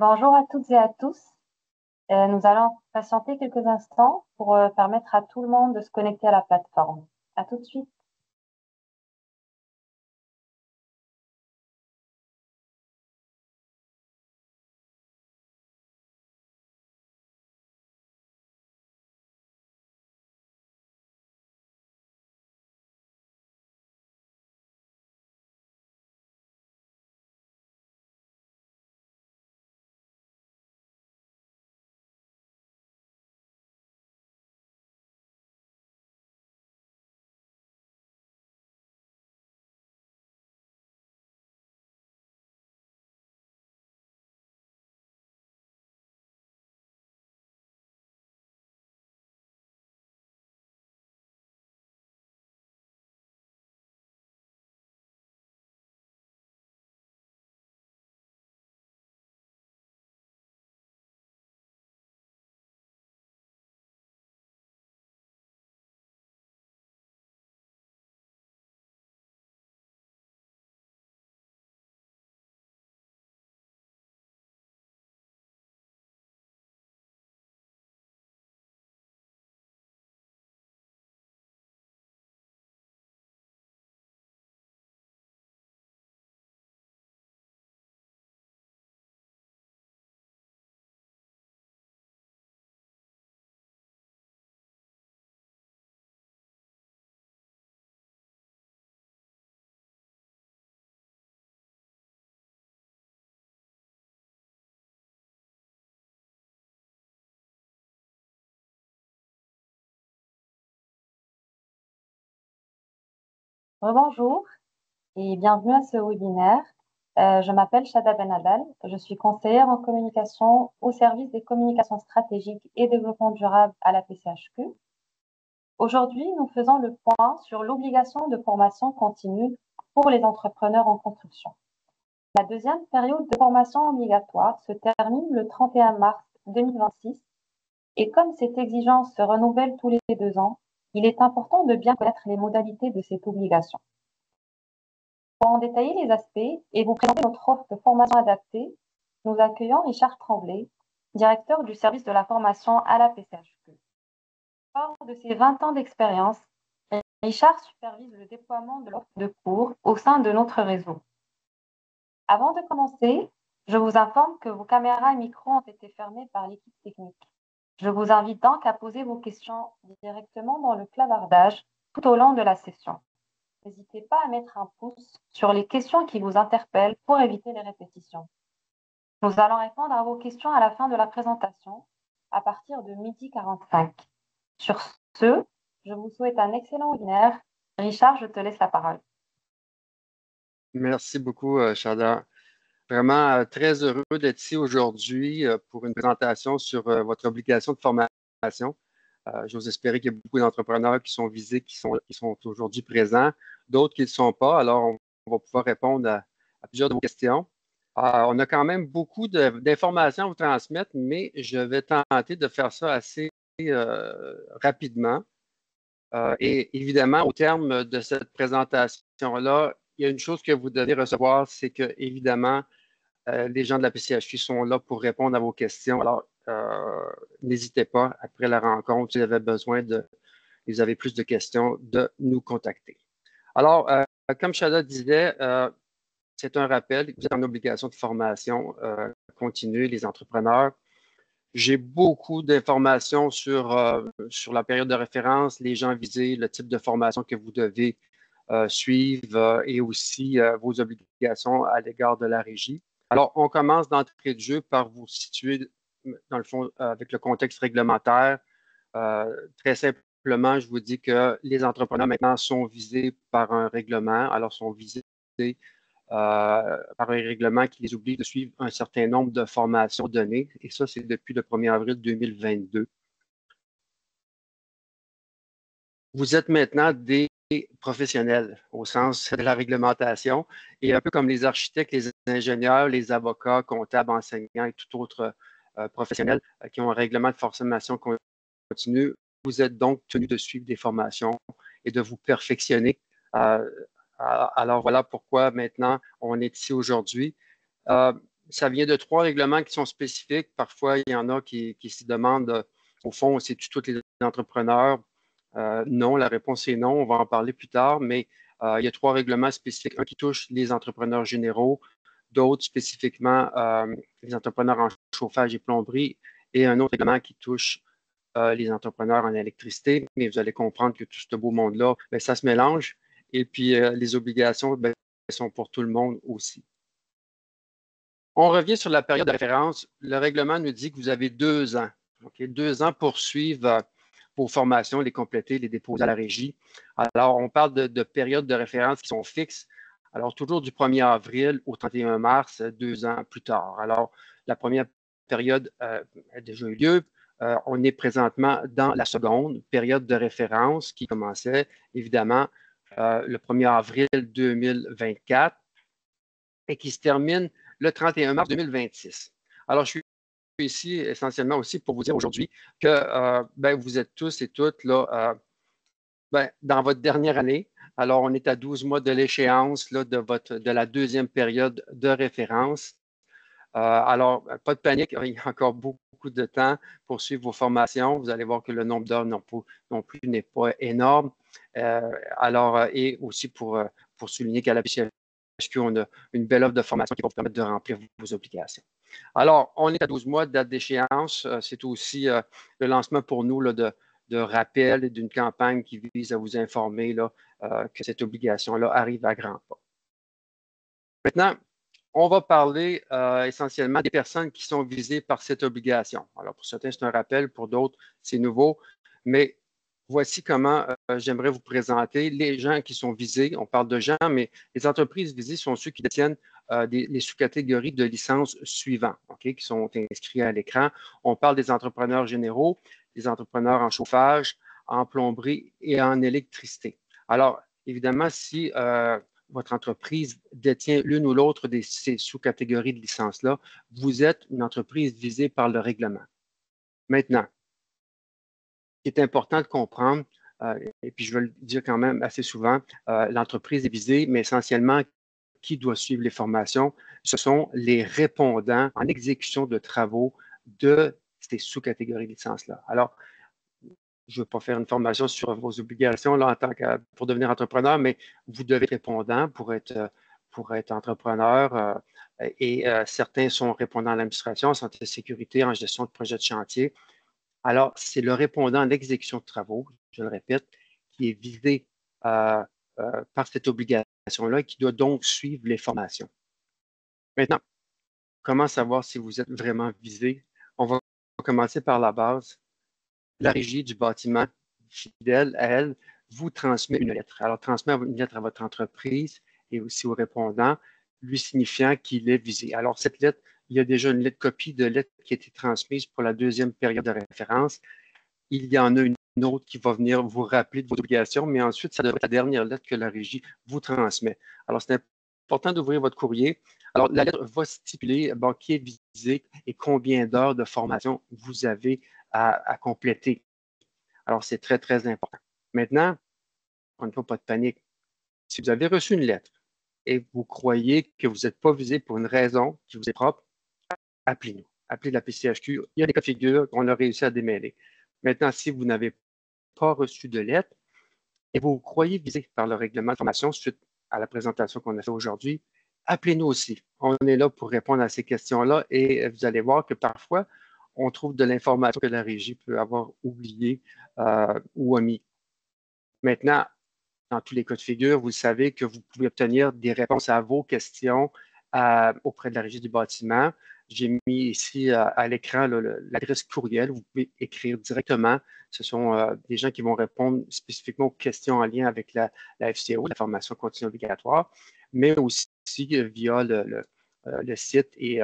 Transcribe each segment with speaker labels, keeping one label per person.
Speaker 1: Bonjour à toutes et à tous. Nous allons patienter quelques instants pour permettre à tout le monde de se connecter à la plateforme. À tout de suite. Bonjour et bienvenue à ce webinaire. Je m'appelle Chada Benadal. Je suis conseillère en communication au service des communications stratégiques et développement durable à la PCHQ. Aujourd'hui, nous faisons le point sur l'obligation de formation continue pour les entrepreneurs en construction. La deuxième période de formation obligatoire se termine le 31 mars 2026 et comme cette exigence se renouvelle tous les 2 ans, il est important de bien connaître les modalités de cette obligation. Pour en détailler les aspects et vous présenter notre offre de formation adaptée, nous accueillons Richard Tremblay, directeur du service de la formation à la PCHQ. Fort de ses 20 ans d'expérience, Richard supervise le déploiement de l'offre de cours au sein de notre réseau. Avant de commencer, je vous informe que vos caméras et micros ont été fermés par l'équipe technique. Je vous invite donc à poser vos questions directement dans le clavardage tout au long de la session. N'hésitez pas à mettre un pouce sur les questions qui vous interpellent pour éviter les répétitions. Nous allons répondre à vos questions à la fin de la présentation, à partir de 12h45. Sur ce, je vous souhaite un excellent webinaire. Richard, je te laisse la parole.
Speaker 2: Merci beaucoup, Chada. Vraiment très heureux d'être ici aujourd'hui pour une présentation sur votre obligation de formation. J'ose espérer qu'il y a beaucoup d'entrepreneurs qui sont visés, qui sont aujourd'hui présents, d'autres qui ne le sont pas. Alors, on va pouvoir répondre à plusieurs de vos questions. On a quand même beaucoup d'informations à vous transmettre, mais je vais tenter de faire ça assez rapidement. Et évidemment, au terme de cette présentation-là, il y a une chose que vous devez recevoir, c'est que, évidemment, les gens de la PCHQ sont là pour répondre à vos questions. Alors, n'hésitez pas, après la rencontre, si vous avez besoin si vous avez plus de questions, de nous contacter. Alors, comme Chada disait, c'est un rappel, vous êtes en obligation de formation continue, les entrepreneurs. J'ai beaucoup d'informations sur la période de référence, les gens visés, le type de formation que vous devez suivre et aussi vos obligations à l'égard de la régie. Alors, on commence d'entrée de jeu par vous situer, dans le fond, avec le contexte réglementaire. Très simplement, je vous dis que les entrepreneurs maintenant sont visés par un règlement, alors sont visés par un règlement qui les oblige de suivre un certain nombre de formations données. Et ça, c'est depuis le 1er avril 2022. Vous êtes maintenant des professionnels au sens de la réglementation et un peu comme les architectes, les ingénieurs, les avocats, comptables, enseignants et tout autre professionnel qui ont un règlement de formation continue, vous êtes donc tenu de suivre des formations et de vous perfectionner. Alors voilà pourquoi maintenant on est ici aujourd'hui. ça vient de 3 règlements qui sont spécifiques. Parfois, il y en a qui se demandent, au fond, c'est-tu tous les entrepreneurs? Non, la réponse est non. On va en parler plus tard, mais il y a 3 règlements spécifiques. Un qui touche les entrepreneurs généraux, d'autres spécifiquement les entrepreneurs en chauffage et plomberie, et un autre règlement qui touche les entrepreneurs en électricité. Mais vous allez comprendre que tout ce beau monde-là, bien, ça se mélange. Et puis, les obligations bien, sont pour tout le monde aussi. On revient sur la période de référence. Le règlement nous dit que vous avez 2 ans. Okay? 2 ans pour suivre vos formations, les compléter, les déposer à la régie. Alors, on parle de périodes de référence qui sont fixes. Alors, toujours du 1er avril au 31 mars, 2 ans plus tard. Alors, la première période a déjà eu lieu. On est présentement dans la seconde période de référence qui commençait évidemment le 1er avril 2024 et qui se termine le 31 mars 2026. Alors, je suis ici essentiellement aussi pour vous dire aujourd'hui que ben, vous êtes tous et toutes là, ben, dans votre dernière année. Alors, on est à 12 mois de l'échéance de la deuxième période de référence. Alors, pas de panique, il y a encore beaucoup de temps pour suivre vos formations. Vous allez voir que le nombre d'heures non plus n'est pas énorme. Et aussi pour souligner qu'à la PCHQ, on a une belle offre de formation qui va vous permettre de remplir vos obligations. Alors, on est à 12 mois de date d'échéance. C'est aussi le lancement pour nous là, de rappel et d'une campagne qui vise à vous informer là, que cette obligation-là arrive à grands pas. Maintenant, on va parler essentiellement des personnes qui sont visées par cette obligation. Alors, pour certains, c'est un rappel, pour d'autres, c'est nouveau, mais voici comment j'aimerais vous présenter les gens qui sont visés. On parle de gens, mais les entreprises visées sont ceux qui détiennent les sous-catégories de licences suivantes, okay, qui sont inscrits à l'écran. On parle des entrepreneurs généraux, des entrepreneurs en chauffage, en plomberie et en électricité. Alors, évidemment, si votre entreprise détient l'une ou l'autre de ces sous-catégories de licences-là, vous êtes une entreprise visée par le règlement. Maintenant, ce qui est important de comprendre, et puis je vais le dire quand même assez souvent, l'entreprise est visée, mais essentiellement, qui doit suivre les formations? Ce sont les répondants en exécution de travaux de ces sous-catégories de licences-là. Alors, je ne veux pas faire une formation sur vos obligations là, pour devenir entrepreneur, mais vous devez être répondant pour être entrepreneur. Certains sont répondants à l'administration, en santé et sécurité, en gestion de projets de chantier. Alors, c'est le répondant à l'exécution de travaux, je le répète, qui est visé par cette obligation-là et qui doit donc suivre les formations. Maintenant, comment savoir si vous êtes vraiment visé? On va commencer par la base. La régie du bâtiment fidèle, à elle, vous transmet une lettre. Alors, transmet une lettre à votre entreprise et aussi au répondant, lui signifiant qu'il est visé. Alors, cette lettre, il y a déjà une copie de lettre qui a été transmise pour la deuxième période de référence. Il y en a une autre qui va venir vous rappeler de vos obligations, mais ensuite, ça devrait être la dernière lettre que la régie vous transmet. Alors, c'est important d'ouvrir votre courrier. Alors, la lettre va stipuler qui est visé et combien d'heures de formation vous avez à compléter. Alors, c'est très, très important. Maintenant, on ne faut pas de panique. Si vous avez reçu une lettre et vous croyez que vous n'êtes pas visé pour une raison qui vous est propre, appelez-nous. Appelez la PCHQ. Il y a des cas de figure qu'on a réussi à démêler. Maintenant, si vous n'avez pas reçu de lettre et vous croyez visé par le règlement de formation suite à la présentation qu'on a fait aujourd'hui, appelez-nous aussi. On est là pour répondre à ces questions-là et vous allez voir que parfois, on trouve de l'information que la régie peut avoir oubliée ou omis. Maintenant, dans tous les cas de figure, vous savez que vous pouvez obtenir des réponses à vos questions auprès de la régie du bâtiment. J'ai mis ici à l'écran l'adresse courriel. Vous pouvez écrire directement. Ce sont des gens qui vont répondre spécifiquement aux questions en lien avec la FCO, la formation continue obligatoire, mais aussi via le site et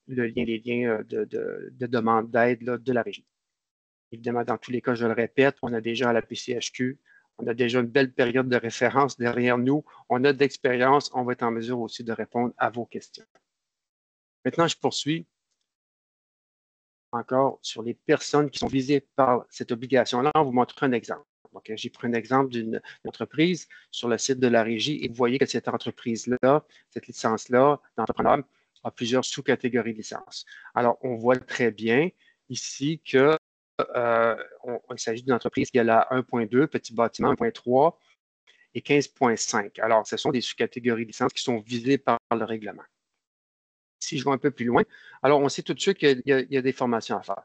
Speaker 2: les liens de demande d'aide de la régie. Évidemment, dans tous les cas, je le répète, on a déjà à la PCHQ, on a déjà une belle période de référence derrière nous. On a de l'expérience, on va être en mesure aussi de répondre à vos questions. Maintenant, je poursuis encore sur les personnes qui sont visées par cette obligation-là. On vous montre un exemple. Donc, j'ai pris un exemple d'une entreprise sur le site de la régie et vous voyez que cette entreprise-là, cette licence-là d'entrepreneur, a plusieurs sous-catégories de licences. Alors, on voit très bien ici que il s'agit d'une entreprise qui a la 1.2, petit bâtiment 1.3 et 15.5. Alors, ce sont des sous-catégories de licences qui sont visées par le règlement. Si je vais un peu plus loin, alors on sait tout de suite qu'il y a des formations à faire.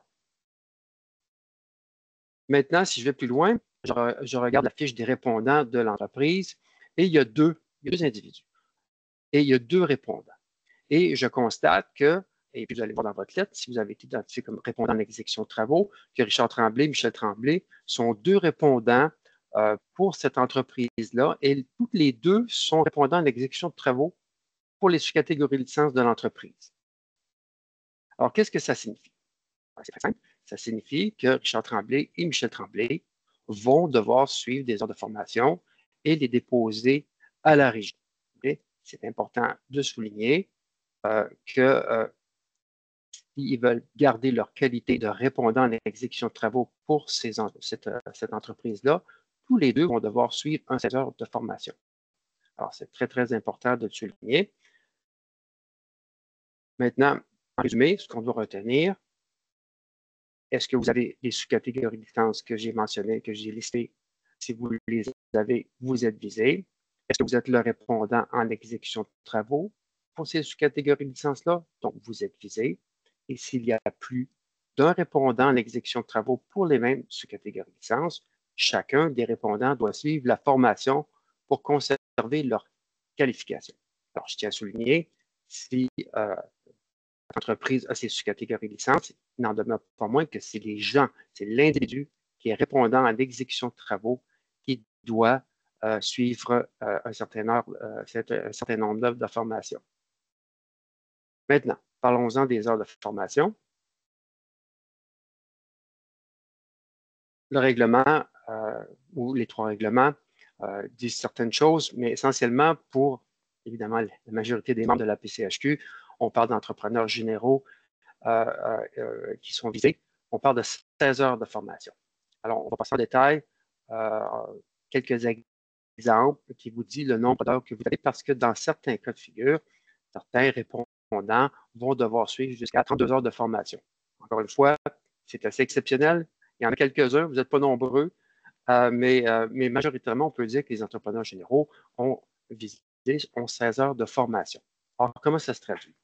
Speaker 2: Maintenant, si je vais plus loin, je regarde la fiche des répondants de l'entreprise et il y a deux individus et il y a deux répondants. Et je constate que, et puis vous allez voir dans votre lettre, si vous avez été identifié comme répondant à l'exécution de travaux, que Richard Tremblay, Michel Tremblay sont deux répondants pour cette entreprise-là et toutes les deux sont répondants à l'exécution de travaux pour les sous-catégories de licence de l'entreprise. Alors, qu'est-ce que ça signifie? C'est très simple. Ça signifie que Richard Tremblay et Michel Tremblay vont devoir suivre des heures de formation et les déposer à la régie. Okay? C'est important de souligner que s'ils veulent garder leur qualité de répondant à l'exécution de travaux pour cette entreprise-là, tous les deux vont devoir suivre un 16 heures de formation. Alors, c'est très, très important de le souligner. Maintenant, en résumé, ce qu'on doit retenir, est-ce que vous avez les sous-catégories de licence que j'ai mentionnées, que j'ai listées? Si vous les avez, vous êtes visé. Est-ce que vous êtes le répondant en exécution de travaux pour ces sous-catégories de licence-là? Donc, vous êtes visé. Et s'il y a plus d'un répondant en exécution de travaux pour les mêmes sous-catégories de licence, chacun des répondants doit suivre la formation pour conserver leur qualification. Alors, je tiens à souligner, si l'entreprise a ses sous-catégories de licence, il n'en demeure pas moins que c'est les gens, c'est l'individu qui est répondant à l'exécution de travaux qui doit suivre un certain nombre d'heures de formation. Maintenant, parlons-en des heures de formation. Le règlement ou les trois règlements disent certaines choses, mais essentiellement pour, évidemment, la majorité des membres de la PCHQ, on parle d'entrepreneurs généraux qui sont visés. On parle de 16 heures de formation. Alors, on va passer en détail quelques exemples qui vous disent le nombre d'heures que vous avez parce que dans certains cas de figure, certains répondants vont devoir suivre jusqu'à 32 heures de formation. Encore une fois, c'est assez exceptionnel. Il y en a quelques-uns, vous n'êtes pas nombreux, mais majoritairement, on peut dire que les entrepreneurs généraux ont 16 heures de formation. Alors, comment ça se traduit?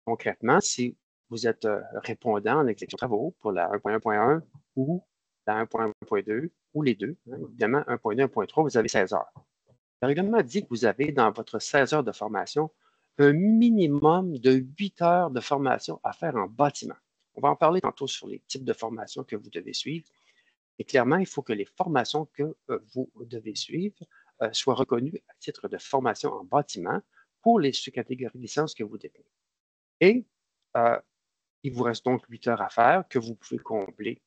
Speaker 2: Concrètement, si vous êtes répondant en exécution de travaux pour la 1.1.1 ou la 1.1.2 ou les deux, hein, évidemment, 1.2, 1.3, vous avez 16 heures. Le règlement dit que vous avez dans votre 16 heures de formation un minimum de 8 heures de formation à faire en bâtiment. On va en parler tantôt sur les types de formations que vous devez suivre. Et clairement, il faut que les formations que vous devez suivre soient reconnues à titre de formation en bâtiment pour les sous-catégories de licence que vous détenez. Et il vous reste donc 8 heures à faire que vous pouvez combler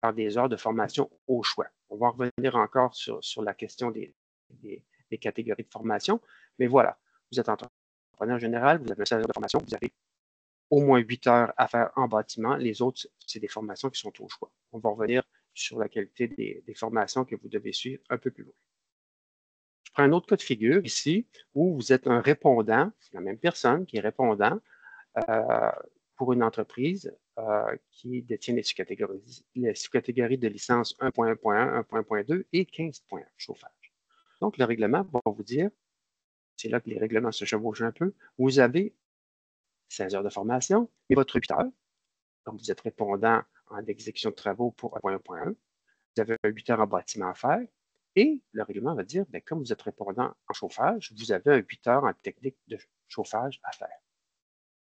Speaker 2: par des heures de formation au choix. On va revenir encore sur la question des catégories de formation, mais voilà, vous êtes entrepreneur général, vous avez 16 heures de formation, vous avez au moins 8 heures à faire en bâtiment. Les autres, c'est des formations qui sont au choix. On va revenir sur la qualité des formations que vous devez suivre un peu plus loin. Je prends un autre cas de figure ici où vous êtes un répondant, c'est la même personne qui est répondant pour une entreprise qui détient les sous-catégories de licence 1.1.1, 1.1.2 et 15.1 chauffage. Donc, le règlement va vous dire, c'est là que les règlements se chevauchent un peu, vous avez 16 heures de formation et votre 8 heures. Donc, vous êtes répondant en exécution de travaux pour 1.1.1. Vous avez 8 heures en bâtiment à faire. Et le règlement va dire, bien, comme vous êtes répondant en chauffage, vous avez 8 heures en technique de chauffage à faire.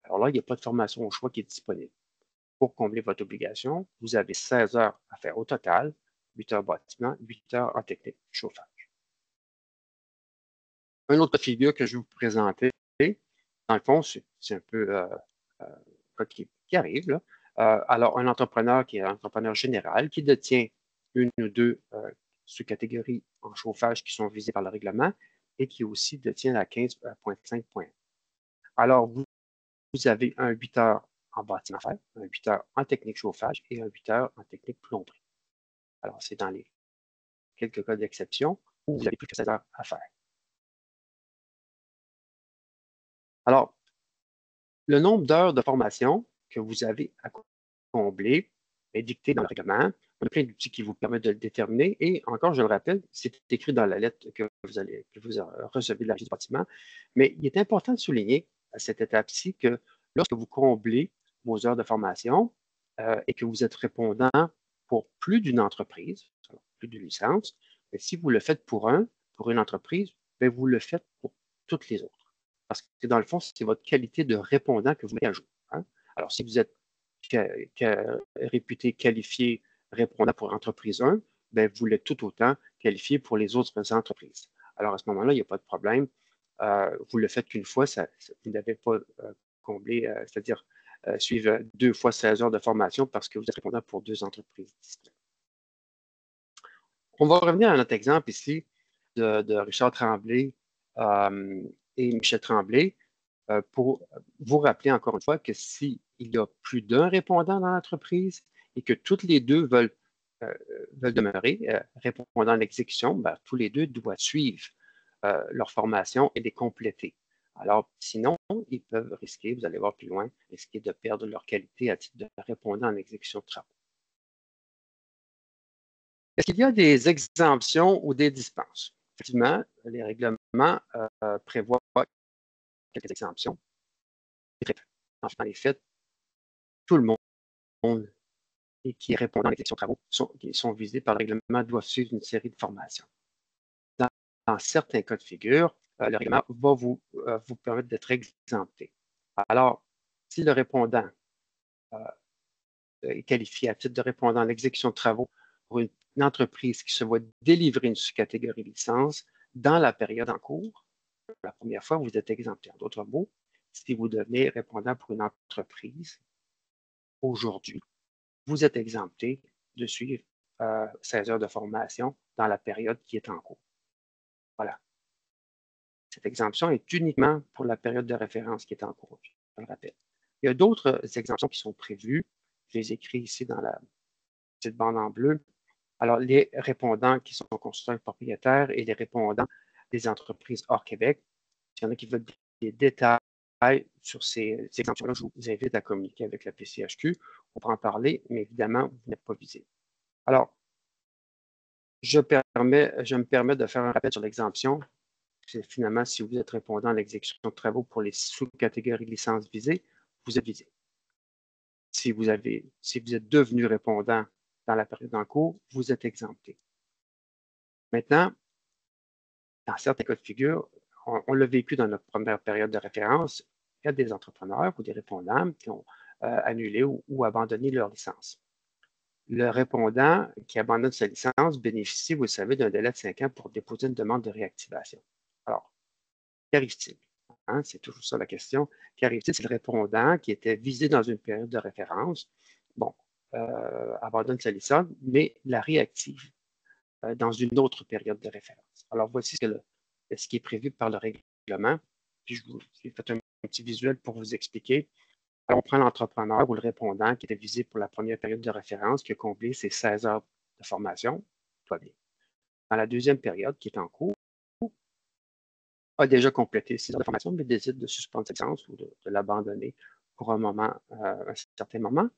Speaker 2: Alors là, il n'y a pas de formation au choix qui est disponible. Pour combler votre obligation, vous avez 16 heures à faire au total, 8 heures bâtiment, 8 heures en technique de chauffage. Un autre figure que je vais vous présenter, dans le fond, c'est un peu quoi qui arrive. Là. Alors, un entrepreneur qui est un entrepreneur général, qui détient une ou deux sous-catégories en chauffage qui sont visées par le règlement et qui aussi détient la 15.5.1. Alors, vous avez un 8 heures en bâtiment à faire, un 8 heures en technique chauffage et un 8 heures en technique plomberie. Alors, c'est dans les quelques cas d'exception où vous avez plus que 16 heures à faire. Alors, le nombre d'heures de formation que vous avez à combler est dicté dans le règlement. On a plein d'outils qui vous permettent de le déterminer. Et encore, je le rappelle, c'est écrit dans la lettre que vous recevez de la Régie du bâtiment. Mais il est important de souligner à cette étape-ci que lorsque vous comblez vos heures de formation et que vous êtes répondant pour plus d'une entreprise, plus d'une licence, mais si vous le faites pour une entreprise, bien, vous le faites pour toutes les autres. Parce que dans le fond, c'est votre qualité de répondant que vous mettez à jour. Hein? Alors, si vous êtes réputé qualifié répondant pour entreprise 1, bien, vous l'êtes tout autant qualifié pour les autres entreprises. Alors, à ce moment-là, il n'y a pas de problème. Vous le faites qu'une fois, vous n'avez pas comblé, c'est-à-dire suivre 2 fois 16 heures de formation parce que vous êtes répondant pour 2 entreprises distinctes. On va revenir à notre exemple ici de Richard Tremblay et Michel Tremblay pour vous rappeler encore une fois que s'il y a plus d'un répondant dans l'entreprise et que toutes les deux veulent demeurer répondant à l'exécution, ben, tous les deux doivent suivre leur formation et les compléter. Alors, sinon, ils peuvent risquer, vous allez voir plus loin, risquer de perdre leur qualité à titre de répondant en exécution de travaux. Est-ce qu'il y a des exemptions ou des dispenses? Effectivement, les règlements prévoient quelques exemptions. Dans les faits, tout le monde et qui est répondant à l'exécution de travaux qui sont visés par le règlement doivent suivre une série de formations. Dans certains cas de figure, le règlement va vous permettre d'être exempté. Alors, si le répondant est qualifié à titre de répondant à l'exécution de travaux pour une entreprise qui se voit délivrer une sous-catégorie de licence dans la période en cours, la première fois, vous êtes exempté. En d'autres mots, si vous devenez répondant pour une entreprise aujourd'hui, vous êtes exempté de suivre 16 heures de formation dans la période qui est en cours. Voilà. Cette exemption est uniquement pour la période de référence qui est en cours, je le rappelle. Il y a d'autres exemptions qui sont prévues. Je les écris ici dans la petite bande en bleu. Alors, les répondants qui sont constructeurs propriétaires et les répondants des entreprises hors Québec. S'il y en a qui veulent des détails sur ces exemptions-là, je vous invite à communiquer avec la PCHQ. On pourra en parler, mais évidemment, vous n'êtes pas visé. Alors, je me permets de faire un rappel sur l'exemption. Finalement, si vous êtes répondant à l'exécution de travaux pour les sous-catégories de licences visées, vous êtes visé. Si vous êtes devenu répondant dans la période en cours, vous êtes exempté. Maintenant, dans certains cas de figure, on l'a vécu dans notre première période de référence, il y a des entrepreneurs ou des répondants qui ont annulé ou abandonné leur licence. Le répondant qui abandonne sa licence bénéficie, vous le savez, d'un délai de 5 ans pour déposer une demande de réactivation. Alors, qu'arrive-t-il? Hein, c'est toujours ça la question. Qu'arrive-t-il si le répondant qui était visé dans une période de référence, abandonne sa licence, mais la réactive dans une autre période de référence? Alors, voici ce qui est prévu par le règlement. Puis, je vous ai fait un petit visuel pour vous expliquer. Alors, on prend l'entrepreneur ou le répondant qui était visé pour la première période de référence, qui a comblé ses 16 heures de formation. Tout va bien. Dans la deuxième période, qui est en cours, a déjà complété 6 heures de formation, mais décide de suspendre sa licence ou de l'abandonner pour un certain moment,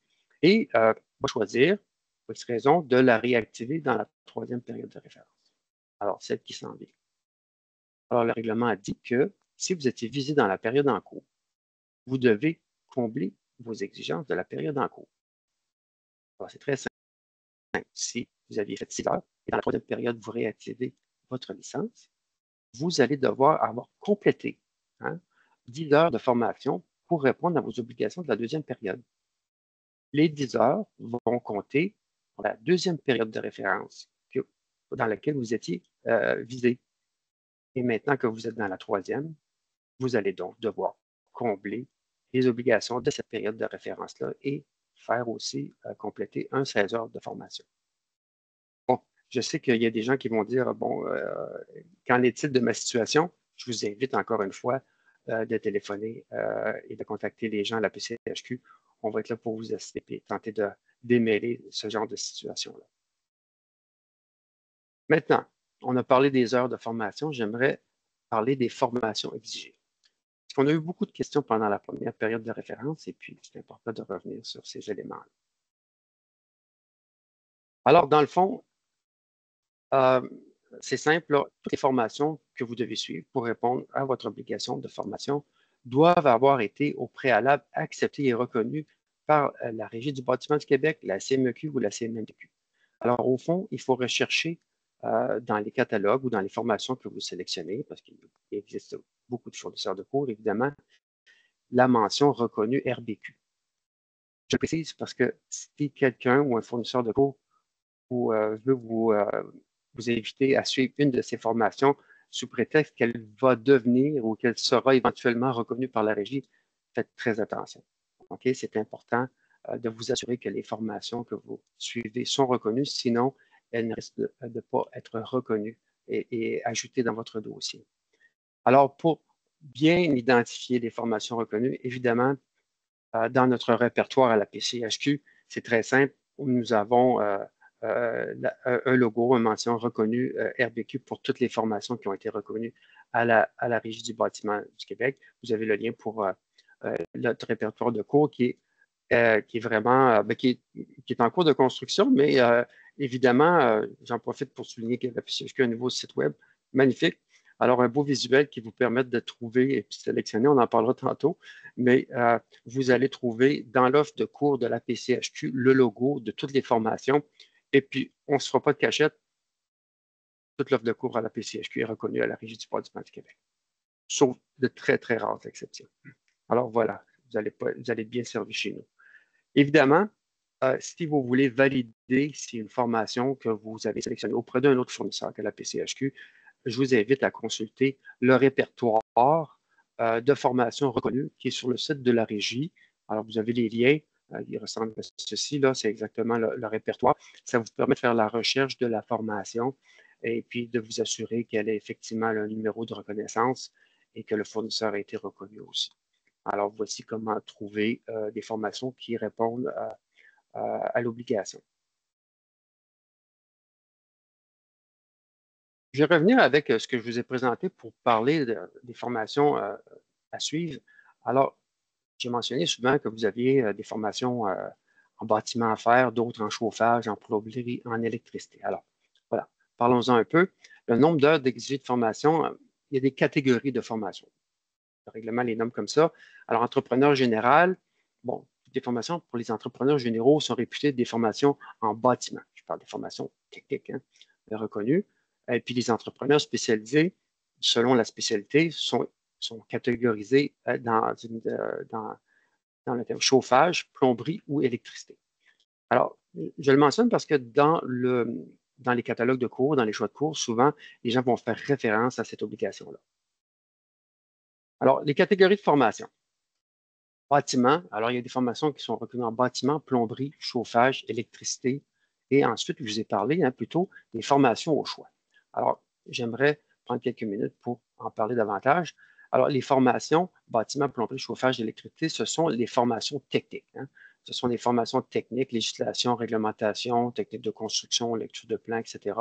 Speaker 2: et va choisir, pour cette raison, de la réactiver dans la troisième période de référence. Alors, celle qui s'en vient. Alors, le règlement a dit que si vous étiez visé dans la période en cours, vous devez combler vos exigences de la période en cours. Alors, c'est très simple. Si vous aviez fait 6 heures et dans la troisième période, vous réactivez votre licence, vous allez devoir avoir complété 10 heures de formation pour répondre à vos obligations de la deuxième période. Les 10 heures vont compter pour la deuxième période de référence dans laquelle vous étiez visé. Et maintenant que vous êtes dans la troisième, vous allez donc devoir combler les obligations de cette période de référence-là et faire aussi compléter 16 heures de formation. Bon, je sais qu'il y a des gens qui vont dire, bon, qu'en est-il de ma situation? Je vous invite encore une fois de téléphoner et de contacter les gens à la PCHQ. On va être là pour vous assister et tenter de démêler ce genre de situation-là. Maintenant, on a parlé des heures de formation. J'aimerais parler des formations exigées. On a eu beaucoup de questions pendant la première période de référence et puis c'est important de revenir sur ces éléments-là. Alors, dans le fond, euh, c'est simple, là, toutes les formations que vous devez suivre pour répondre à votre obligation de formation doivent avoir été au préalable acceptées et reconnues par la Régie du bâtiment du Québec, la CMEQ ou la CMNQ. Alors, au fond, il faut rechercher dans les catalogues ou dans les formations que vous sélectionnez, parce qu'il existe beaucoup de fournisseurs de cours, évidemment, la mention reconnue RBQ. Je précise parce que si quelqu'un ou un fournisseur de cours veut vous inviter à suivre une de ces formations sous prétexte qu'elle va devenir ou qu'elle sera éventuellement reconnue par la régie, faites très attention. OK? C'est important de vous assurer que les formations que vous suivez sont reconnues, sinon elles ne risquent de ne pas être reconnues et ajoutées dans votre dossier. Alors, pour bien identifier les formations reconnues, évidemment, dans notre répertoire à la PCHQ, c'est très simple. Nous avons un logo, une mention reconnue RBQ pour toutes les formations qui ont été reconnues à la Régie du bâtiment du Québec. Vous avez le lien pour notre répertoire de cours qui est vraiment qui est en cours de construction, mais évidemment, j'en profite pour souligner que la PCHQ a un nouveau site web magnifique. Alors, un beau visuel qui vous permet de trouver et puis sélectionner, on en parlera tantôt, mais vous allez trouver dans l'offre de cours de la PCHQ le logo de toutes les formations. Et puis, on ne se fera pas de cachette, toute l'offre de cours à la PCHQ est reconnue à la Régie du bâtiment du Québec, sauf de très, très rares exceptions. Alors voilà, vous allez être bien servi chez nous. Évidemment, si vous voulez valider si une formation que vous avez sélectionnée auprès d'un autre fournisseur que la PCHQ, je vous invite à consulter le répertoire de formation reconnue qui est sur le site de la Régie. Alors, vous avez les liens, ils ressemblent à ceci, là, c'est exactement le répertoire. Ça vous permet de faire la recherche de la formation et puis de vous assurer qu'elle a effectivement un numéro de reconnaissance et que le fournisseur a été reconnu aussi. Alors, voici comment trouver des formations qui répondent à l'obligation. Je vais revenir avec ce que je vous ai présenté pour parler des formations à suivre. Alors, j'ai mentionné souvent que vous aviez des formations en bâtiment à faire, d'autres en chauffage, en plomberie, en électricité. Alors, voilà, parlons-en un peu. Le nombre d'heures d'exigé de formation, il y a des catégories de formation. Le règlement les nomme comme ça. Alors, entrepreneur général, bon, toutes les formations pour les entrepreneurs généraux sont réputées des formations en bâtiment. Je parle des formations techniques, hein, reconnues. Et puis, les entrepreneurs spécialisés, selon la spécialité, sont catégorisés dans le terme chauffage, plomberie ou électricité. Alors, je le mentionne parce que dans les catalogues de cours, dans les choix de cours, souvent, les gens vont faire référence à cette obligation-là. Alors, les catégories de formation. Bâtiment, alors il y a des formations qui sont reconnues en bâtiment, plomberie, chauffage, électricité. Et ensuite, je vous ai parlé plutôt des formations au choix. Alors, j'aimerais prendre quelques minutes pour en parler davantage. Alors, les formations, bâtiment, plomberie, chauffage, électricité, ce sont les formations techniques. Hein. Ce sont des formations techniques, législation, réglementation, technique de construction, lecture de plans, etc.,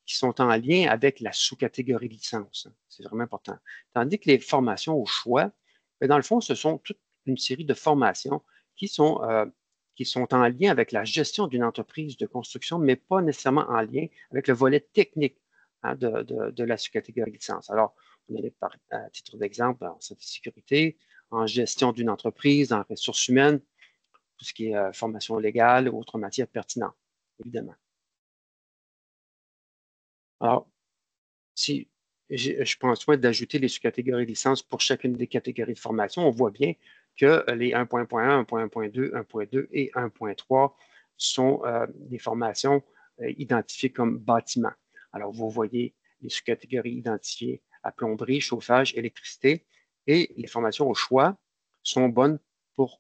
Speaker 2: qui sont en lien avec la sous-catégorie licence. Hein. C'est vraiment important. Tandis que les formations au choix, bien, dans le fond, ce sont toute une série de formations qui sont en lien avec la gestion d'une entreprise de construction, mais pas nécessairement en lien avec le volet technique hein, de la sous-catégorie licence. Alors, on allait à titre d'exemple en santé et sécurité, en gestion d'une entreprise, en ressources humaines, tout ce qui est formation légale ou autres matières pertinentes, évidemment. Alors, si je prends soin d'ajouter les sous-catégories licences pour chacune des catégories de formation, on voit bien que les 1.1, 1.2, 1.2 et 1.3 sont des formations identifiées comme bâtiment. Alors, vous voyez les sous-catégories identifiées à plomberie, chauffage, électricité et les formations au choix sont bonnes pour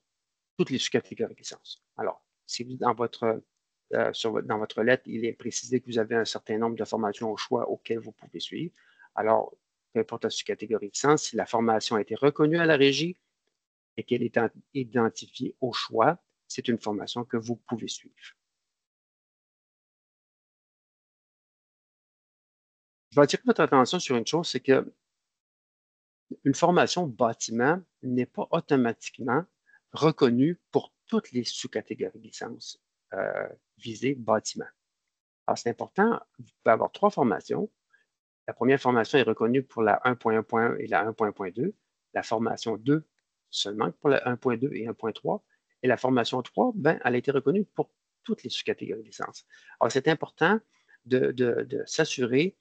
Speaker 2: toutes les sous-catégories de licence. Alors, si vous, dans votre lettre, il est précisé que vous avez un certain nombre de formations au choix auxquelles vous pouvez suivre. Alors, peu importe la sous-catégorie de licence, si la formation a été reconnue à la régie et qu'elle est identifiée au choix, c'est une formation que vous pouvez suivre. Je vais attirer votre attention sur une chose, c'est que Une formation bâtiment n'est pas automatiquement reconnue pour toutes les sous-catégories de licence visées bâtiment. Alors, c'est important, vous pouvez avoir 3 formations. La première formation est reconnue pour la 1.1.1 et la 1.2. La formation 2 seulement pour la 1.2 et 1.3. Et la formation 3, ben, elle a été reconnue pour toutes les sous-catégories de licence. Alors, c'est important de s'assurer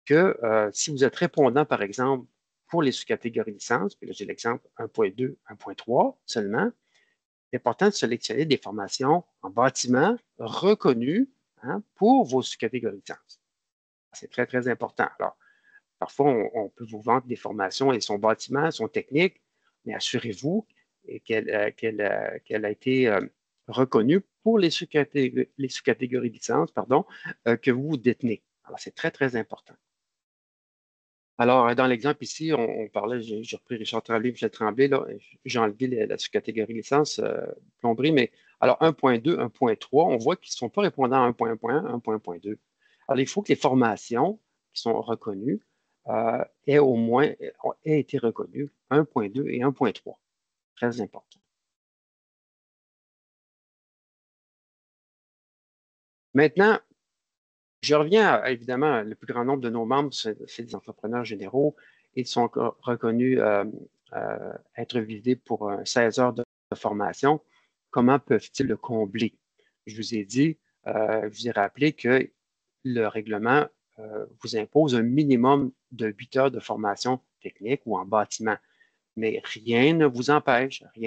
Speaker 2: que si vous êtes répondant, par exemple, pour les sous-catégories de licence, puis là, j'ai l'exemple 1.2, 1.3 seulement, c'est important de sélectionner des formations en bâtiment reconnues pour vos sous-catégories de licence. C'est très, très important. Alors, parfois, on peut vous vendre des formations et son bâtiment, son technique, mais assurez-vous qu'elle a été reconnue pour les sous-catégories de licence que vous détenez. Alors, c'est très, très important. Alors, dans l'exemple ici, on parlait, j'ai repris Richard Tremblay, Michel Tremblay, là, j'ai enlevé la sous-catégorie licence plomberie, mais alors 1.2, 1.3, on voit qu'ils ne sont pas répondants à 1.1, 1.2. Alors, il faut que les formations qui sont reconnues aient au moins aient été reconnues 1.2 et 1.3. Très important. Maintenant, je reviens évidemment, le plus grand nombre de nos membres, c'est des entrepreneurs généraux. Ils sont reconnus être visés pour 16 heures de formation. Comment peuvent-ils le combler? Je vous ai dit, je vous ai rappelé que le règlement vous impose un minimum de 8 heures de formation technique ou en bâtiment. Mais rien ne vous empêche, puis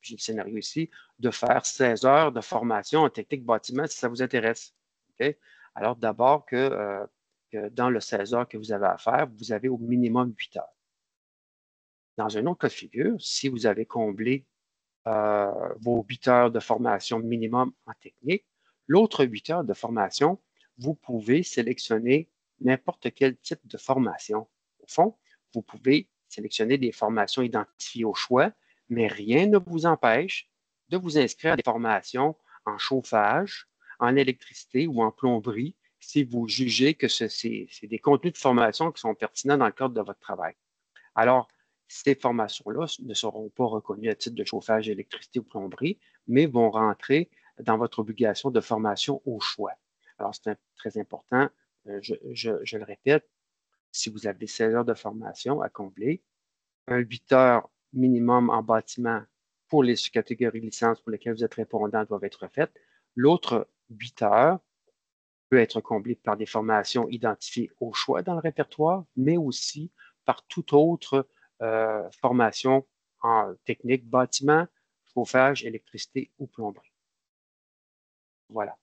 Speaker 2: j'ai le scénario ici, de faire 16 heures de formation en technique bâtiment si ça vous intéresse. Okay? Alors, d'abord que dans le 16 heures que vous avez à faire, vous avez au minimum 8 heures. Dans un autre cas de figure, si vous avez comblé vos 8 heures de formation minimum en technique, l'autre 8 heures de formation, vous pouvez sélectionner n'importe quel type de formation. Au fond, vous pouvez sélectionner des formations identifiées au choix, mais rien ne vous empêche de vous inscrire à des formations en chauffage, en électricité ou en plomberie si vous jugez que c'est des contenus de formation qui sont pertinents dans le cadre de votre travail. Alors, ces formations-là ne seront pas reconnues à titre de chauffage, électricité ou plomberie, mais vont rentrer dans votre obligation de formation au choix. Alors, c'est très important, je le répète, si vous avez 16 heures de formation à combler, un 8 heures minimum en bâtiment pour les sous-catégories licences pour lesquelles vous êtes répondant doivent être faites. L'autre 8 heures peut être comblé par des formations identifiées au choix dans le répertoire, mais aussi par toute autre formation en technique, bâtiment, chauffage, électricité ou plomberie. Voilà.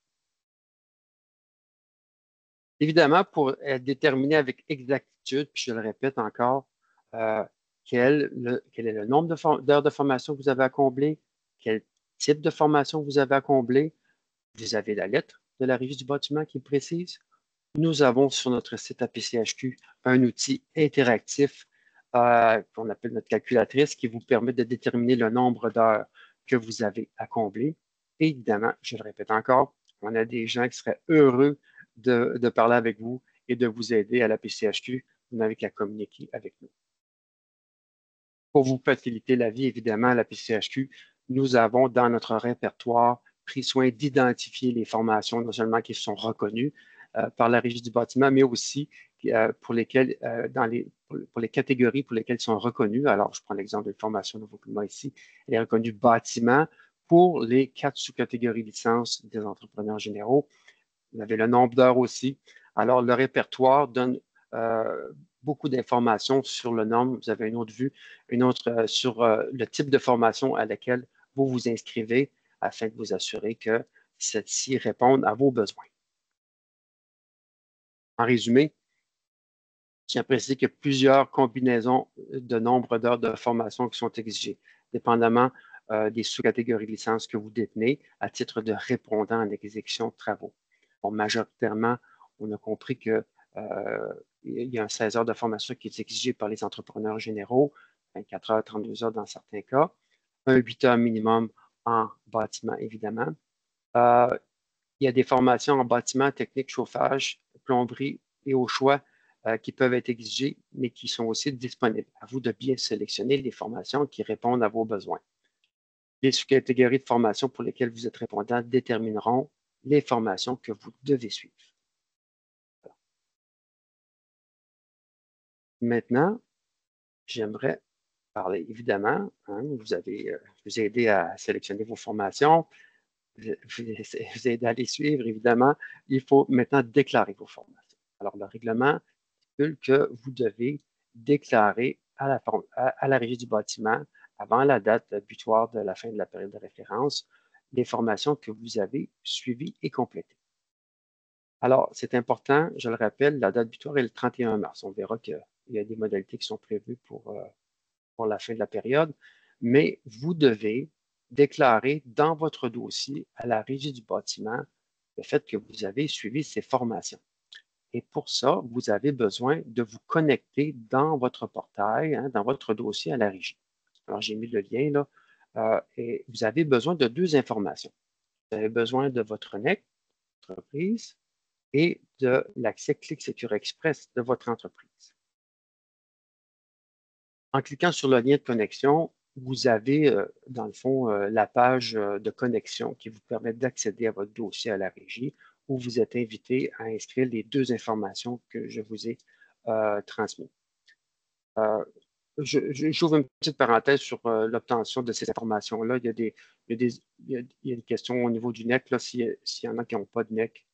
Speaker 2: Évidemment, pour déterminer avec exactitude, puis je le répète encore, quel est le nombre d'heures de formation que vous avez à combler, quel type de formation vous avez à combler, vous avez la lettre de la Régie du bâtiment qui le précise. Nous avons sur notre site APCHQ un outil interactif qu'on appelle notre calculatrice qui vous permet de déterminer le nombre d'heures que vous avez à combler. Et évidemment, je le répète encore, on a des gens qui seraient heureux de parler avec vous et de vous aider à la PCHQ. Vous n'avez qu'à communiquer avec nous. Pour vous faciliter la vie, évidemment, à la PCHQ, nous avons dans notre répertoire pris soin d'identifier les formations non seulement qui sont reconnues par la Régie du bâtiment, mais aussi pour lesquelles, pour les catégories pour lesquelles ils sont reconnus. Alors, je prends l'exemple de formation Nouveau Climat ici. Elle est reconnue bâtiment pour les 4 sous-catégories licence des entrepreneurs généraux. Vous avez le nombre d'heures aussi. Alors, le répertoire donne beaucoup d'informations sur le nombre. Vous avez une autre vue, une autre sur le type de formation à laquelle vous vous inscrivez afin de vous assurer que celle-ci réponde à vos besoins. En résumé, je tiens à préciser qu'il y a plusieurs combinaisons de nombre d'heures de formation qui sont exigées, dépendamment des sous-catégories de licence que vous détenez à titre de répondant en exécution de travaux. Bon, majoritairement, on a compris qu'il y a un 16 heures de formation qui est exigé par les entrepreneurs généraux, 24 heures, 32 heures dans certains cas, un 8 heures minimum en bâtiment, évidemment. Il y a des formations en bâtiment, technique, chauffage, plomberie et au choix qui peuvent être exigées, mais qui sont aussi disponibles. À vous de bien sélectionner les formations qui répondent à vos besoins. Les sous-catégories de formation pour lesquelles vous êtes répondant détermineront les formations que vous devez suivre. Maintenant, j'aimerais parler, évidemment, hein, je vous ai aidé à sélectionner vos formations, vous aidé à les suivre, évidemment. Il faut maintenant déclarer vos formations. Alors, le règlement stipule que vous devez déclarer à la régie du bâtiment, avant la date butoir de la fin de la période de référence, les formations que vous avez suivies et complétées. Alors, c'est important, je le rappelle, la date butoir est le 31 mars. On verra qu'il y a des modalités qui sont prévues pour la fin de la période, mais vous devez déclarer dans votre dossier à la régie du bâtiment le fait que vous avez suivi ces formations. Et pour ça, vous avez besoin de vous connecter dans votre portail, hein, dans votre dossier à la régie. Alors, j'ai mis le lien là, et vous avez besoin de deux informations. Vous avez besoin de votre NEC, entreprise, et de l'accès Clic Secure Express de votre entreprise. En cliquant sur le lien de connexion, vous avez, dans le fond, la page de connexion qui vous permet d'accéder à votre dossier à la régie, où vous êtes invité à inscrire les deux informations que je vous ai transmises. J'ouvre une petite parenthèse sur l'obtention de ces informations-là. Il y a des questions au niveau du NEC. S'il y en a qui n'ont pas de NEC,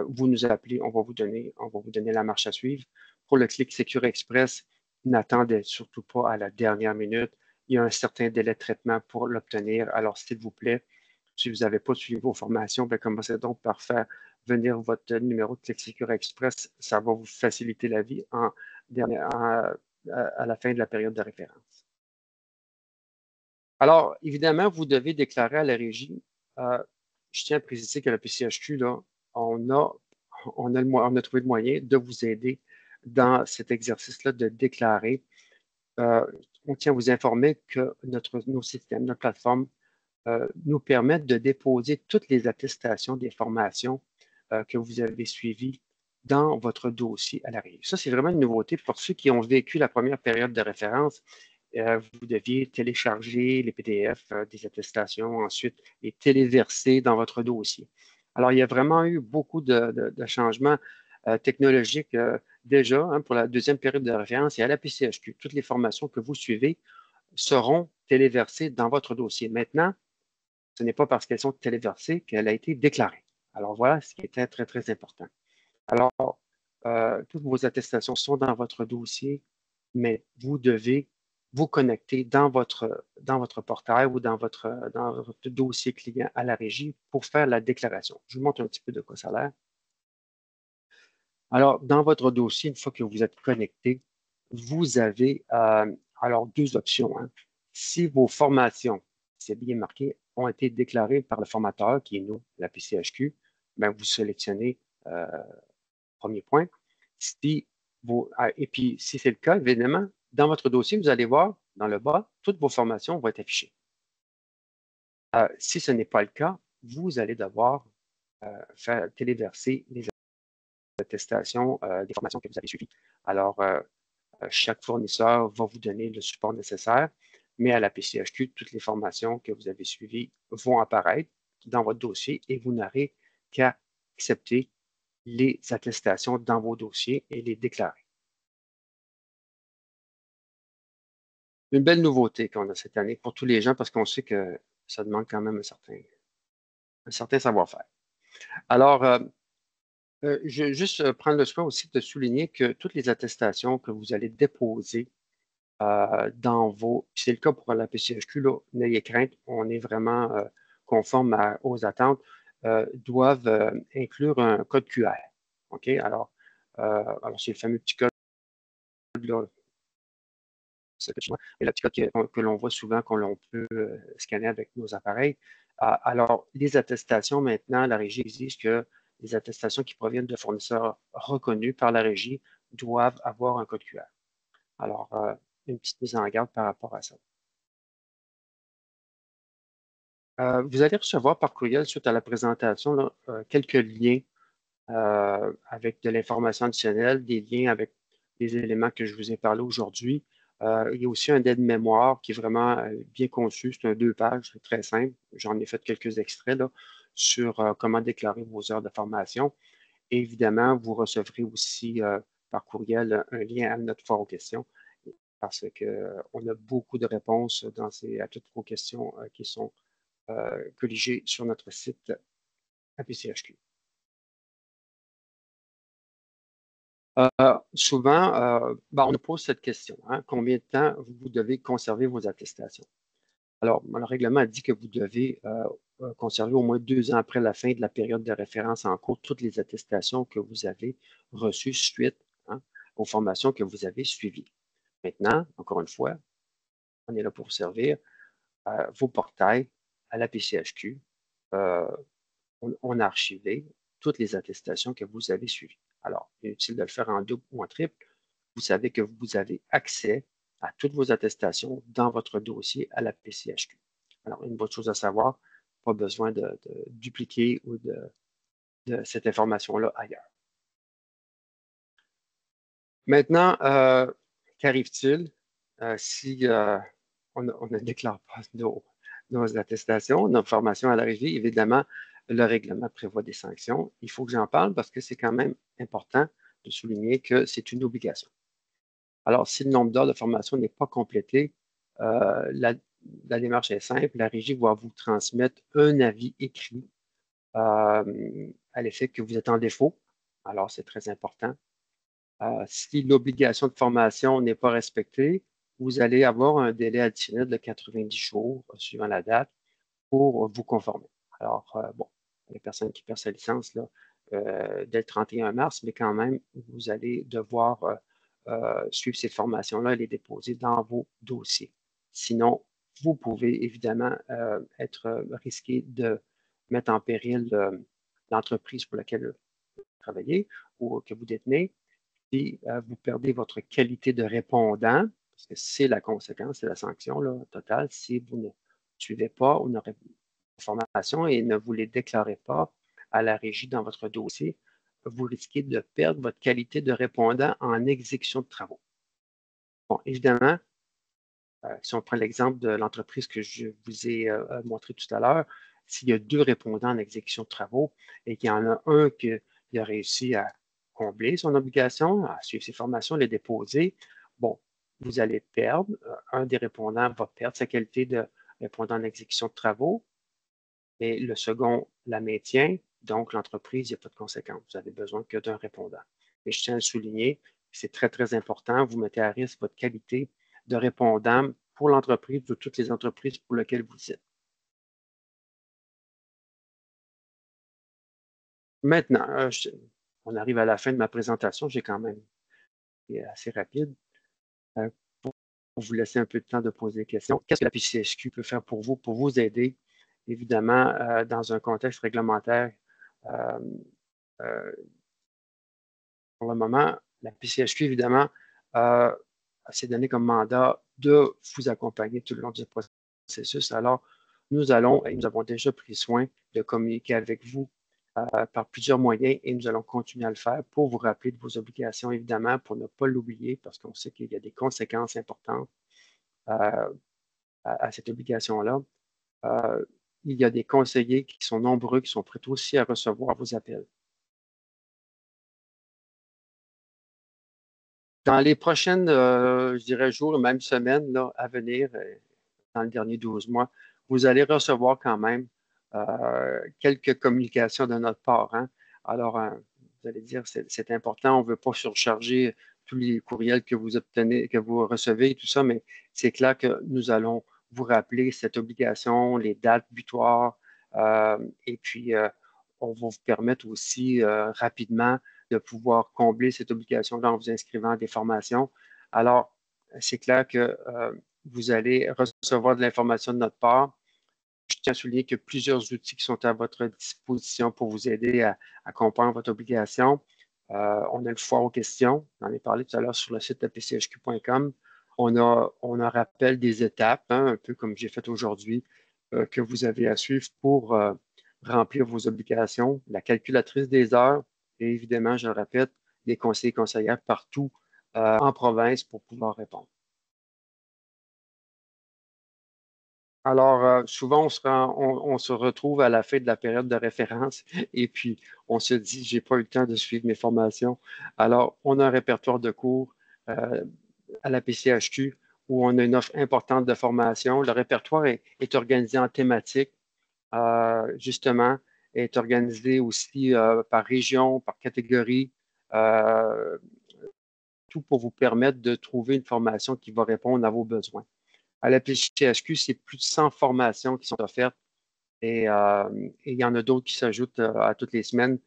Speaker 2: vous nous appelez, on va vous donner la marche à suivre. Pour le Clic Secure Express, n'attendez surtout pas à la dernière minute. Il y a un certain délai de traitement pour l'obtenir. Alors, s'il vous plaît, si vous n'avez pas suivi vos formations, commencez donc par faire venir votre numéro de Clic Secure Express. Ça va vous faciliter la vie à la fin de la période de référence. Alors, évidemment, vous devez déclarer à la régie. Je tiens à préciser que la PCHQ, là, on a trouvé le moyen de vous aider dans cet exercice-là de déclarer. On tient à vous informer que nos systèmes, notre plateforme, nous permettent de déposer toutes les attestations des formations que vous avez suivies dans votre dossier à la régie. Ça, c'est vraiment une nouveauté pour ceux qui ont vécu la première période de référence. Vous deviez télécharger les PDF des attestations, ensuite les téléverser dans votre dossier. Alors, il y a vraiment eu beaucoup de changements technologiques déjà hein, pour la deuxième période de référence et à la PCHQ. Toutes les formations que vous suivez seront téléversées dans votre dossier. Maintenant, ce n'est pas parce qu'elles sont téléversées qu'elle a été déclarée. Alors, voilà ce qui était très, très important. Alors, toutes vos attestations sont dans votre dossier, mais vous devez vous connecter dans votre portail ou dans votre dossier client à la régie pour faire la déclaration. Je vous montre un petit peu de quoi ça a l'air. Alors, dans votre dossier, une fois que vous êtes connecté, vous avez alors deux options. Hein. Si vos formations, c'est bien marqué, ont été déclarées par le formateur, qui est nous, la PCHQ, vous sélectionnez premier point. Et puis, si c'est le cas, évidemment, dans votre dossier, vous allez voir, dans le bas, toutes vos formations vont être affichées. Si ce n'est pas le cas, vous allez devoir faire téléverser les attestations des formations que vous avez suivies. Alors, chaque fournisseur va vous donner le support nécessaire, mais à la PCHQ, toutes les formations que vous avez suivies vont apparaître dans votre dossier et vous n'aurez qu'à accepter les attestations dans vos dossiers et les déclarer. Une belle nouveauté qu'on a cette année pour tous les gens parce qu'on sait que ça demande quand même un certain savoir-faire. Alors, je vais juste prendre le soin aussi de souligner que toutes les attestations que vous allez déposer dans c'est le cas pour la PCHQ, n'ayez crainte, on est vraiment conforme aux attentes, doivent inclure un code QR. OK? Alors c'est le fameux petit code là, et le petit code que l'on voit souvent, qu'on peut scanner avec nos appareils. Alors, les attestations, maintenant, la régie exige que les attestations qui proviennent de fournisseurs reconnus par la régie doivent avoir un code QR. Alors, une petite mise en garde par rapport à ça. Vous allez recevoir par courriel, suite à la présentation, là, quelques liens avec de l'information additionnelle, des liens avec les éléments que je vous ai parlé aujourd'hui. Il y a aussi un aide-mémoire qui est vraiment bien conçu. C'est un 2 pages, c'est très simple. J'en ai fait quelques extraits là, sur comment déclarer vos heures de formation. Et évidemment, vous recevrez aussi par courriel un lien à notre foire aux questions parce qu'on a beaucoup de réponses à toutes vos questions qui sont colligées sur notre site APCHQ. Souvent, on nous pose cette question, hein, combien de temps vous devez conserver vos attestations? Alors, le règlement dit que vous devez conserver au moins 2 ans après la fin de la période de référence en cours toutes les attestations que vous avez reçues suite aux formations que vous avez suivies. Maintenant, encore une fois, on est là pour vous servir. Vos portails à la PCHQ, on a archivé toutes les attestations que vous avez suivies. Alors, inutile de le faire en double ou en triple. Vous savez que vous avez accès à toutes vos attestations dans votre dossier à la PCHQ. Alors, une bonne chose à savoir, pas besoin de dupliquer ou de cette information-là ailleurs. Maintenant, qu'arrive-t-il si on ne déclare pas nos attestations, nos formations à l'arrivée? Évidemment, le règlement prévoit des sanctions. Il faut que j'en parle parce que c'est quand même important de souligner que c'est une obligation. Alors, si le nombre d'heures de formation n'est pas complété, la démarche est simple. La régie va vous transmettre un avis écrit à l'effet que vous êtes en défaut. Alors, c'est très important. Si l'obligation de formation n'est pas respectée, vous allez avoir un délai additionnel de 90 jours, suivant la date, pour vous conformer. Alors, bon, les personnes qui perdent sa licence là, dès le 31 mars, mais quand même, vous allez devoir suivre ces formations-là et les déposer dans vos dossiers. Sinon, vous pouvez évidemment être risqué de mettre en péril l'entreprise pour laquelle vous travaillez ou que vous détenez. Si vous perdez votre qualité de répondant, parce que c'est la conséquence, c'est la sanction là, totale, si vous ne suivez pas ou n'aurez pas formation et ne vous les déclarez pas à la régie dans votre dossier, vous risquez de perdre votre qualité de répondant en exécution de travaux. Bon, évidemment, si on prend l'exemple de l'entreprise que je vous ai montré tout à l'heure, s'il y a 2 répondants en exécution de travaux et qu'il y en a un qui a réussi à combler son obligation, à suivre ses formations, les déposer, bon, vous allez perdre, un des répondants va perdre sa qualité de répondant en exécution de travaux, et le second la maintient, donc l'entreprise, il n'y a pas de conséquence. Vous n'avez besoin que d'un répondant. Et je tiens à le souligner, c'est très, très important. Vous mettez à risque votre qualité de répondant pour l'entreprise ou toutes les entreprises pour lesquelles vous êtes. Maintenant, on arrive à la fin de ma présentation. J'ai quand même été assez rapide. Pour vous laisser un peu de temps de poser des questions. Qu'est-ce que la PCHQ peut faire pour vous aider, évidemment, dans un contexte réglementaire pour le moment, la PCHQ, évidemment, s'est donné comme mandat de vous accompagner tout le long du processus. Alors, nous allons, et nous avons déjà pris soin de communiquer avec vous par plusieurs moyens et nous allons continuer à le faire pour vous rappeler de vos obligations, évidemment, pour ne pas l'oublier, parce qu'on sait qu'il y a des conséquences importantes à cette obligation-là. Il y a des conseillers qui sont nombreux, qui sont prêts aussi à recevoir vos appels. Dans les prochaines, je dirais, jours, même semaines là, à venir, dans les derniers 12 mois, vous allez recevoir quand même quelques communications de notre part. Hein. Alors, vous allez dire, c'est important, on ne veut pas surcharger tous les courriels que vous obtenez, que vous recevez et tout ça, mais c'est clair que nous allons vous rappeler cette obligation, les dates butoirs, et puis on va vous permettre aussi rapidement de pouvoir combler cette obligation-là en vous inscrivant à des formations. Alors, c'est clair que vous allez recevoir de l'information de notre part. Je tiens à souligner qu'il y a plusieurs outils qui sont à votre disposition pour vous aider à comprendre votre obligation. On a le foire aux questions. J'en ai parlé tout à l'heure sur le site apchq.com. On a rappel des étapes, hein, un peu comme j'ai fait aujourd'hui, que vous avez à suivre pour remplir vos obligations, la calculatrice des heures et évidemment, je le répète, les conseillers et conseillères partout en province pour pouvoir répondre. Alors, souvent, on se retrouve à la fin de la période de référence et puis on se dit, j'ai pas eu le temps de suivre mes formations. Alors, on a un répertoire de cours à la PCHQ où on a une offre importante de formation. Le répertoire est organisé en thématique, justement, est organisé aussi par région, par catégorie, euh, tout pour vous permettre de trouver une formation qui va répondre à vos besoins. À la PCHQ, c'est plus de 100 formations qui sont offertes et il y en a d'autres qui s'ajoutent à toutes les semaines,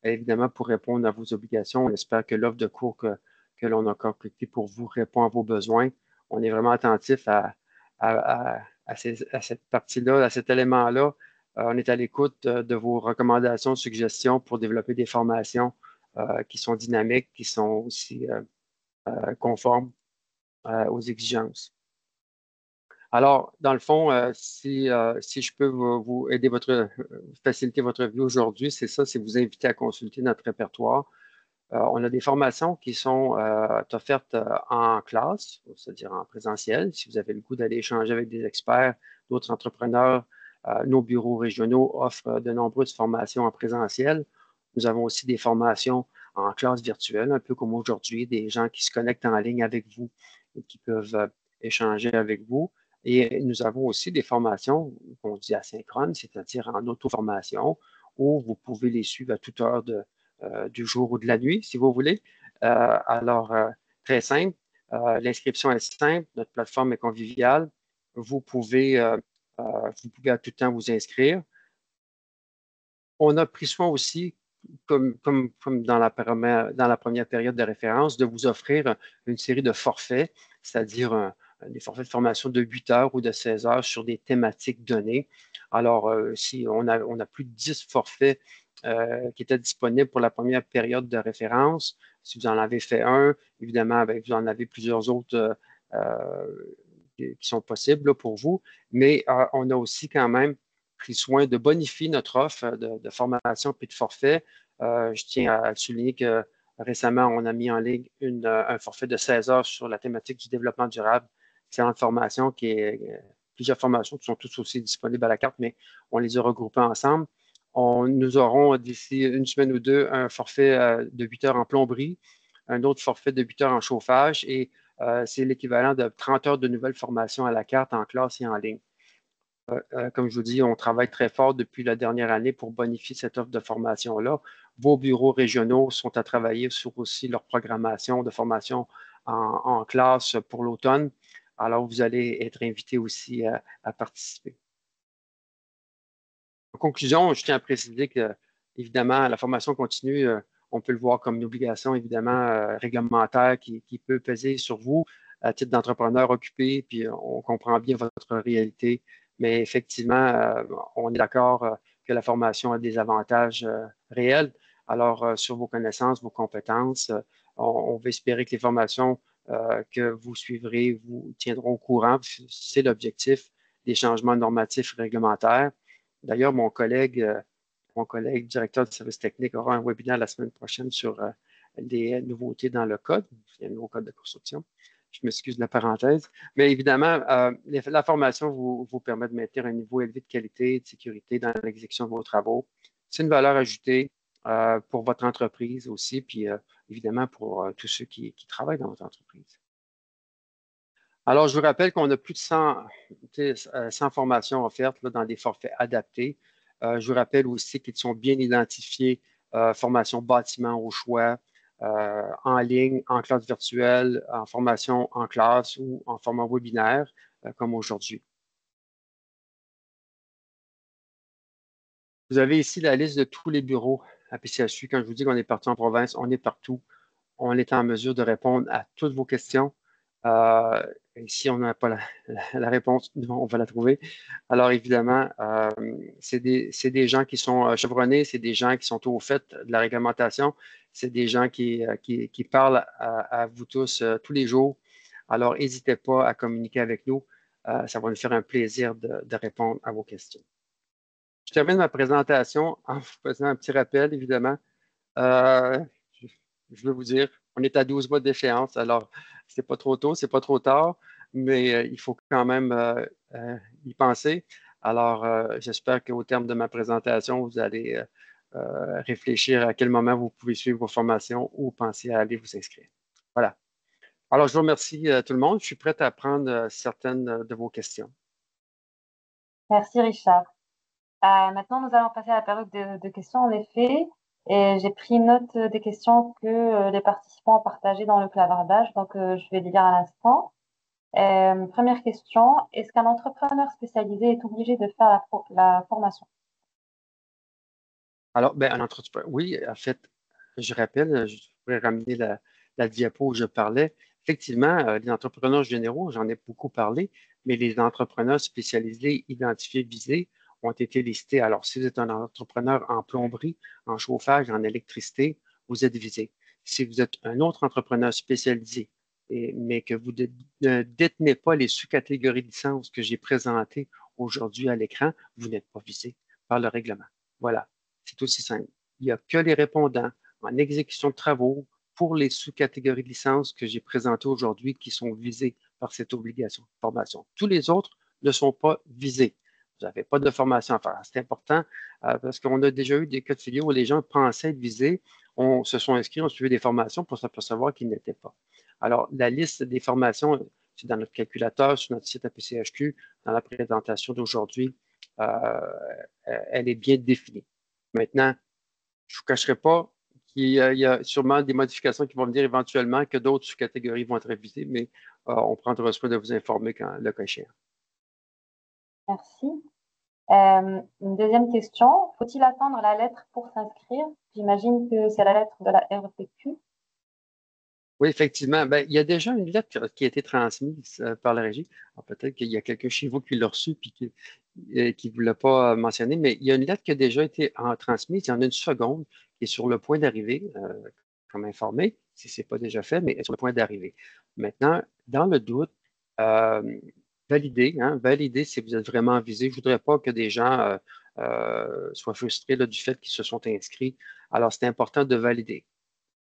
Speaker 2: évidemment, pour répondre à vos obligations. On espère que l'offre de cours que l'on a concoctée pour vous répond à vos besoins. On est vraiment attentif à cette partie-là, à cet élément-là. On est à l'écoute de vos recommandations, suggestions pour développer des formations qui sont dynamiques, qui sont aussi conformes aux exigences. Alors, dans le fond, si je peux vous aider faciliter votre vie aujourd'hui, c'est ça, c'est vous inviter à consulter notre répertoire. On a des formations qui sont offertes en classe, c'est-à-dire en présentiel. Si vous avez le goût d'aller échanger avec des experts, d'autres entrepreneurs, nos bureaux régionaux offrent de nombreuses formations en présentiel. Nous avons aussi des formations en classe virtuelle, un peu comme aujourd'hui, des gens qui se connectent en ligne avec vous et qui peuvent échanger avec vous. Et nous avons aussi des formations qu'on dit asynchrones, c'est-à-dire en auto-formation, où vous pouvez les suivre à toute heure du jour ou de la nuit, si vous voulez. Alors, très simple. L'inscription est simple. Notre plateforme est conviviale. Vous pouvez à tout temps vous inscrire. On a pris soin aussi, comme dans la première période de référence, de vous offrir une série de forfaits, c'est-à-dire des forfaits de formation de 8 heures ou de 16 heures sur des thématiques données. Alors, si on a plus de 10 forfaits qui étaient disponibles pour la première période de référence. Si vous en avez fait un, évidemment, vous en avez plusieurs autres qui sont possibles là, pour vous, mais on a aussi quand même pris soin de bonifier notre offre de formation puis de forfait. Je tiens à souligner que récemment, on a mis en ligne un forfait de 16 heures sur la thématique du développement durable. C'est une formation qui est plusieurs formations qui sont toutes aussi disponibles à la carte, mais on les a regroupées ensemble. Nous aurons d'ici une semaine ou deux un forfait de 8 heures en plomberie, un autre forfait de 8 heures en chauffage et c'est l'équivalent de 30 heures de nouvelles formations à la carte en classe et en ligne. Comme je vous dis, on travaille très fort depuis la dernière année pour bonifier cette offre de formation-là. Vos bureaux régionaux sont à travailler sur aussi leur programmation de formation en classe pour l'automne. Alors, vous allez être invité aussi à participer. En conclusion, je tiens à préciser que, évidemment, la formation continue, on peut le voir comme une obligation, évidemment, réglementaire qui peut peser sur vous à titre d'entrepreneur occupé, puis on comprend bien votre réalité. Mais effectivement, on est d'accord que la formation a des avantages réels. Alors, sur vos connaissances, vos compétences, on veut espérer que les formations que vous suivrez vous tiendront au courant. C'est l'objectif des changements normatifs réglementaires. D'ailleurs, mon collègue directeur du service technique aura un webinaire la semaine prochaine sur les nouveautés dans le code. Il y a un nouveau code de construction. Je m'excuse de la parenthèse. Mais évidemment, la formation vous permet de maintenir un niveau élevé de qualité et de sécurité dans l'exécution de vos travaux. C'est une valeur ajoutée pour votre entreprise aussi, puis évidemment pour tous ceux qui travaillent dans votre entreprise. Alors, je vous rappelle qu'on a plus de 100 formations offertes là, dans des forfaits adaptés. Je vous rappelle aussi qu'ils sont bien identifiés, formation bâtiment au choix, en ligne, en classe virtuelle, en formation en classe ou en format webinaire, comme aujourd'hui. Vous avez ici la liste de tous les bureaux à PCHQ. Quand je vous dis qu'on est partout en province, on est partout. On est en mesure de répondre à toutes vos questions. Et si on n'a pas la réponse, on va la trouver. Alors, évidemment, c'est des gens qui sont chevronnés, c'est des gens qui sont au fait de la réglementation, c'est des gens qui parlent à vous tous tous les jours. Alors, n'hésitez pas à communiquer avec nous. Ça va nous faire un plaisir de répondre à vos questions. Je termine ma présentation en vous faisant un petit rappel, évidemment. Je veux vous dire on est à 12 mois d'échéance, alors c'est pas trop tôt, c'est pas trop tard, mais il faut quand même y penser. Alors, j'espère qu'au terme de ma présentation, vous allez réfléchir à quel moment vous pouvez suivre vos formations ou penser à aller vous inscrire. Voilà. Alors, je vous remercie tout le monde. Je suis prêt à prendre certaines de vos questions.
Speaker 1: Merci Richard. Maintenant, nous allons passer à la période de questions, en effet. Et j'ai pris note des questions que les participants ont partagées dans le clavardage, donc je vais les lire à l'instant. Première question, est-ce qu'un entrepreneur spécialisé est obligé de faire la formation?
Speaker 2: Alors, ben, un entrepreneur, oui, en fait, je rappelle, je pourrais ramener la diapo où je parlais. Effectivement, les entrepreneurs généraux, j'en ai beaucoup parlé, mais les entrepreneurs spécialisés, identifiés, visés, ont été listés. Alors, si vous êtes un entrepreneur en plomberie, en chauffage, en électricité, vous êtes visé. Si vous êtes un autre entrepreneur spécialisé, mais que vous ne détenez pas les sous-catégories de licence que j'ai présentées aujourd'hui à l'écran, vous n'êtes pas visé par le règlement. Voilà. C'est aussi simple. Il n'y a que les répondants en exécution de travaux pour les sous-catégories de licence que j'ai présentées aujourd'hui qui sont visés par cette obligation de formation. Tous les autres ne sont pas visés. Vous n'avez pas de formation à faire. C'est important parce qu'on a déjà eu des cas de figure où les gens pensaient être visés, se sont inscrits, ont suivi des formations pour s'apercevoir qu'ils n'étaient pas. Alors, la liste des formations, c'est dans notre calculateur, sur notre site APCHQ, dans la présentation d'aujourd'hui, elle est bien définie. Maintenant, je ne vous cacherai pas qu'il y a sûrement des modifications qui vont venir éventuellement, que d'autres sous-catégories vont être révisées, mais on prendra soin de vous informer quand le cas échéant.
Speaker 1: Merci. Une deuxième question, faut-il attendre la lettre pour s'inscrire? J'imagine que c'est la lettre de la RPQ.
Speaker 2: Oui, effectivement. Ben, il y a déjà une lettre qui a été transmise par la régie. Peut-être qu'il y a quelqu'un chez vous qui l'a reçue et qui ne vous l'a pas mentionné, mais il y a une lettre qui a déjà été transmise. Il y en a une seconde qui est sur le point d'arriver, comme informé, si ce n'est pas déjà fait, mais elle est sur le point d'arriver. Maintenant, dans le doute, euh, validez si vous êtes vraiment visé. Je ne voudrais pas que des gens soient frustrés là, du fait qu'ils se sont inscrits. Alors, c'est important de valider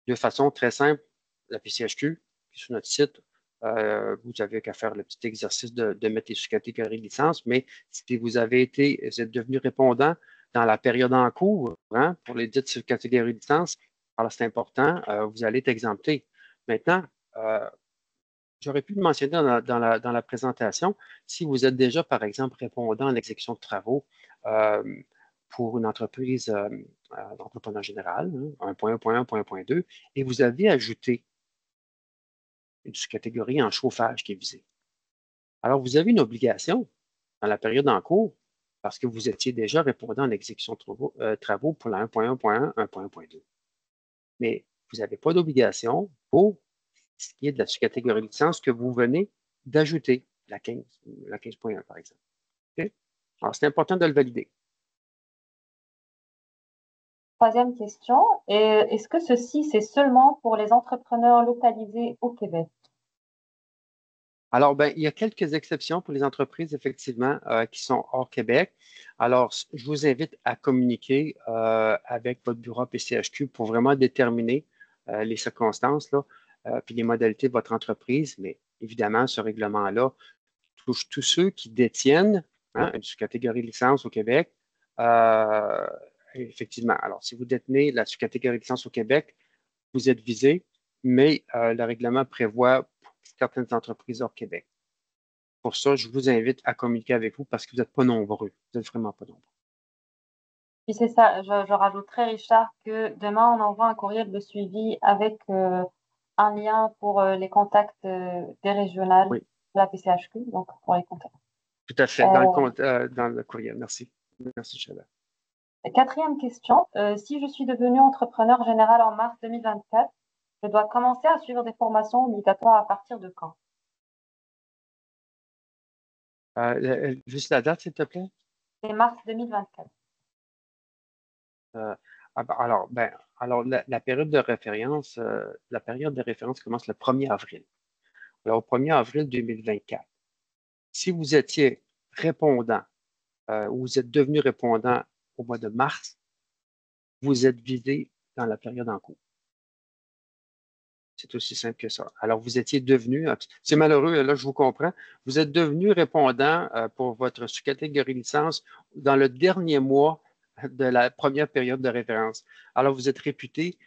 Speaker 2: de façon très simple. La PCHQ, sur notre site, vous n'avez qu'à faire le petit exercice de mettre les sous-catégories de licence, mais si vous êtes devenu répondant dans la période en cours pour les dites sous-catégories de licence, alors c'est important, vous allez être exempté. Maintenant, j'aurais pu le mentionner dans la présentation, si vous êtes déjà, par exemple, répondant en exécution de travaux pour une entreprise d'entrepreneur général, 1.1, 1.2, et vous avez ajouté une sous-catégorie en chauffage qui est visée. Alors, vous avez une obligation dans la période en cours parce que vous étiez déjà répondant en exécution de travaux pour la 1.1.1, 1.1.2. Mais vous n'avez pas d'obligation pour ce qui est de la sous-catégorie licence que vous venez d'ajouter, la 15, la 15.1 par exemple. Okay? Alors, c'est important de le valider.
Speaker 1: Troisième question, est-ce que ceci, c'est seulement pour les entrepreneurs localisés au Québec?
Speaker 2: Alors, ben, il y a quelques exceptions pour les entreprises, effectivement, qui sont hors Québec. Alors, je vous invite à communiquer avec votre bureau PCHQ pour vraiment déterminer les circonstances là, puis les modalités de votre entreprise. Mais évidemment, ce règlement-là touche tous ceux qui détiennent une sous-catégorie licence au Québec. Effectivement. Alors, si vous détenez la sous-catégorie licence au Québec, vous êtes visé, mais le règlement prévoit pour certaines entreprises hors Québec. Pour ça, je vous invite à communiquer avec vous parce que vous n'êtes pas nombreux. Vous n'êtes vraiment pas nombreux.
Speaker 1: Puis c'est ça, je rajouterais, Richard, que demain, on envoie un courriel de suivi avec un lien pour les contacts des régionales
Speaker 2: Oui,
Speaker 1: de la PCHQ, donc pour les contacts.
Speaker 2: tout à fait. Dans le courriel. Merci. Merci, Chada.
Speaker 1: Quatrième question, si je suis devenue entrepreneur général en mars 2024, je dois commencer à suivre des formations obligatoires à partir de quand?
Speaker 2: Juste la date, s'il te plaît.
Speaker 1: C'est mars 2024.
Speaker 2: Euh, alors, la période de référence commence le 1er avril. Alors, au 1er avril 2024, si vous étiez répondant ou vous êtes devenu répondant au mois de mars, vous êtes visé dans la période en cours. C'est aussi simple que ça. Alors, vous étiez devenu, c'est malheureux, là, je vous comprends, vous êtes devenu répondant pour votre sous-catégorie licence dans le dernier mois de la première période de référence. Alors, vous êtes réputé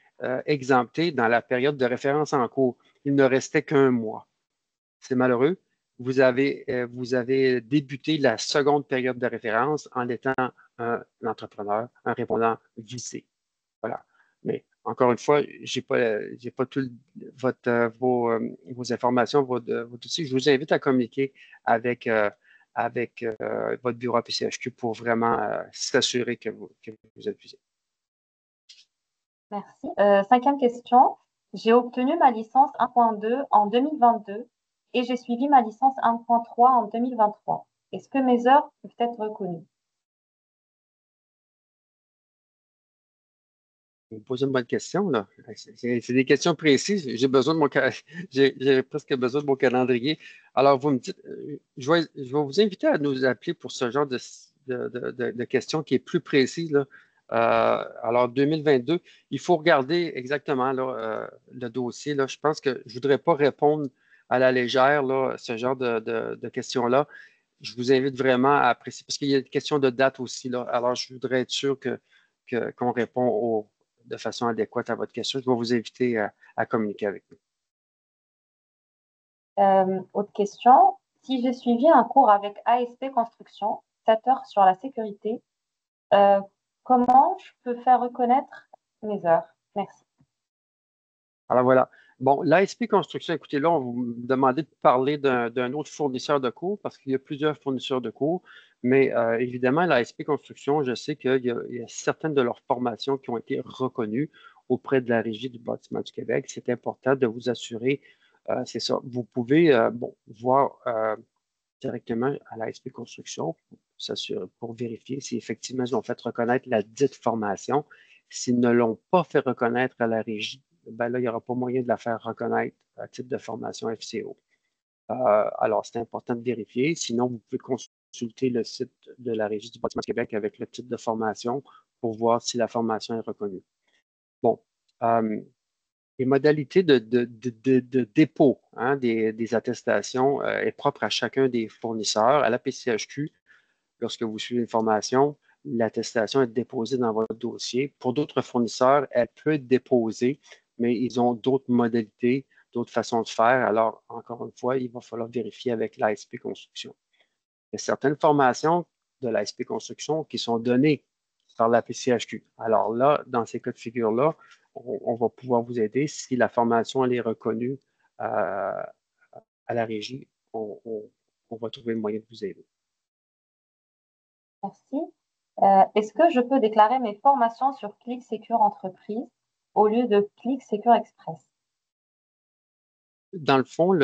Speaker 2: exempté dans la période de référence en cours. Il ne restait qu'un mois. C'est malheureux. Vous avez débuté la seconde période de référence en étant un entrepreneur, un répondant visé. Voilà. Mais encore une fois, j'ai pas tout vos informations, votre outil. Je vous invite à communiquer avec votre bureau à PCHQ pour vraiment s'assurer que vous êtes visé.
Speaker 1: Merci. Cinquième question. J'ai obtenu ma licence 1.2 en 2022 et j'ai suivi ma licence 1.3 en 2023. Est-ce que mes heures peuvent être reconnues?
Speaker 2: Vous me posez une bonne question, là. C'est des questions précises. J'ai besoin de j'ai presque besoin de mon calendrier. Alors, vous me dites, je vais vous inviter à nous appeler pour ce genre de questions qui est plus précis, là. Alors, 2022, il faut regarder exactement là, le dossier. Là. Je pense que je ne voudrais pas répondre à la légère, là, ce genre de questions-là. Je vous invite vraiment à apprécier, parce qu'il y a des questions de date aussi, là. Alors, je voudrais être sûr qu'on répond de façon adéquate à votre question. Je vais vous inviter à communiquer avec nous.
Speaker 1: Autre question. Si j'ai suivi un cours avec ASP Construction, 7 heures sur la sécurité, euh, comment je peux faire reconnaître mes heures? Merci.
Speaker 2: Alors voilà. Bon, l'ASP Construction, écoutez, là, on vous demandait de parler d'un autre fournisseur de cours parce qu'il y a plusieurs fournisseurs de cours. Mais évidemment, l'ASP Construction, je sais qu'il y a certaines de leurs formations qui ont été reconnues auprès de la Régie du bâtiment du Québec. C'est important de vous assurer, c'est ça. Vous pouvez voir directement à l'ASP Construction pour vérifier si effectivement ils ont fait reconnaître la dite formation. S'ils ne l'ont pas fait reconnaître à la régie, ben là, il n'y aura pas moyen de la faire reconnaître à titre de formation FCO. Alors, c'est important de vérifier. Sinon, vous pouvez consulter le site de la Régie du bâtiment du Québec avec le titre de formation pour voir si la formation est reconnue. Bon, les modalités de dépôt des attestations est propre à chacun des fournisseurs. À la PCHQ, lorsque vous suivez une formation, l'attestation est déposée dans votre dossier. Pour d'autres fournisseurs, elle peut être déposée, mais ils ont d'autres modalités, d'autres façons de faire. Alors, encore une fois, il va falloir vérifier avec l'ASP Construction. Il y a certaines formations de l'ASP Construction qui sont données par la PCHQ. Alors là, dans ces cas de figure-là, on va pouvoir vous aider. Si la formation elle est reconnue à la régie, on va trouver le moyen de vous aider.
Speaker 1: Merci. Est-ce que je peux déclarer mes formations sur ClickSecure Entreprise au lieu de ClickSecure Express?
Speaker 2: Dans le fond,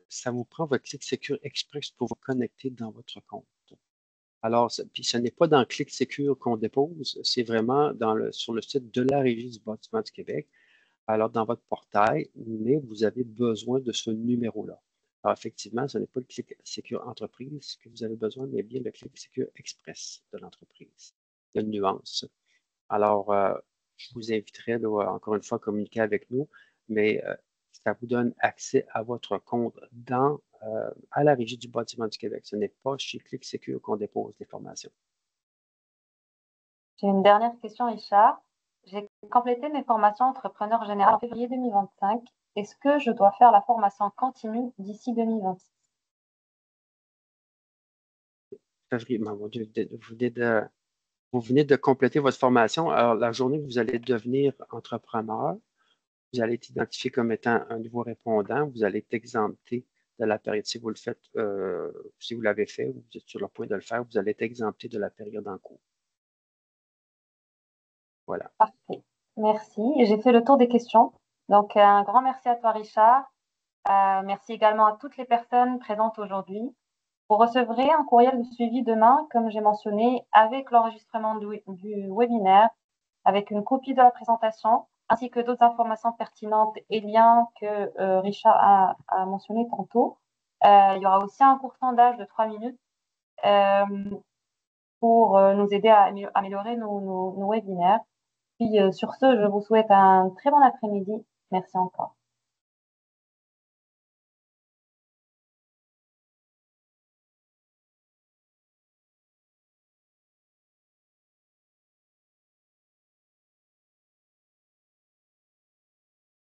Speaker 2: ça vous prend votre ClickSecure Express pour vous connecter dans votre compte. Alors, puis ce n'est pas dans ClickSecure qu'on dépose, c'est vraiment sur le site de la Régie du bâtiment du Québec. Alors, dans votre portail, mais vous avez besoin de ce numéro-là. Alors, effectivement, ce n'est pas le ClickSecure Entreprise que vous avez besoin, mais bien le ClickSecure Express de l'entreprise. Il y a une nuance. Alors, je vous inviterai, là, encore une fois, à communiquer avec nous, mais ça vous donne accès à votre compte à la Régie du bâtiment du Québec. Ce n'est pas chez ClickSecure qu'on dépose les formations.
Speaker 1: J'ai une dernière question, Richard. J'ai complété mes formations entrepreneur général en février 2025. Est-ce que je dois faire la formation continue d'ici 2026?
Speaker 2: Février, mon Dieu, vous venez de compléter votre formation. Alors, la journée que vous allez devenir entrepreneur, vous allez être identifié comme étant un nouveau répondant. Vous allez être exempté de la période. Si vous le faites, si vous l'avez fait ou vous êtes sur le point de le faire, vous allez être exempté de la période en cours. Voilà.
Speaker 1: Parfait. Merci. J'ai fait le tour des questions. Donc, un grand merci à toi, Richard. Merci également à toutes les personnes présentes aujourd'hui. Vous recevrez un courriel de suivi demain, comme j'ai mentionné, avec l'enregistrement du webinaire, avec une copie de la présentation, ainsi que d'autres informations pertinentes et liens que Richard a mentionné tantôt. Il y aura aussi un court sondage de 3 minutes euh, pour nous aider à améliorer nos webinaires. Puis sur ce, je vous souhaite un très bon après-midi. Merci encore.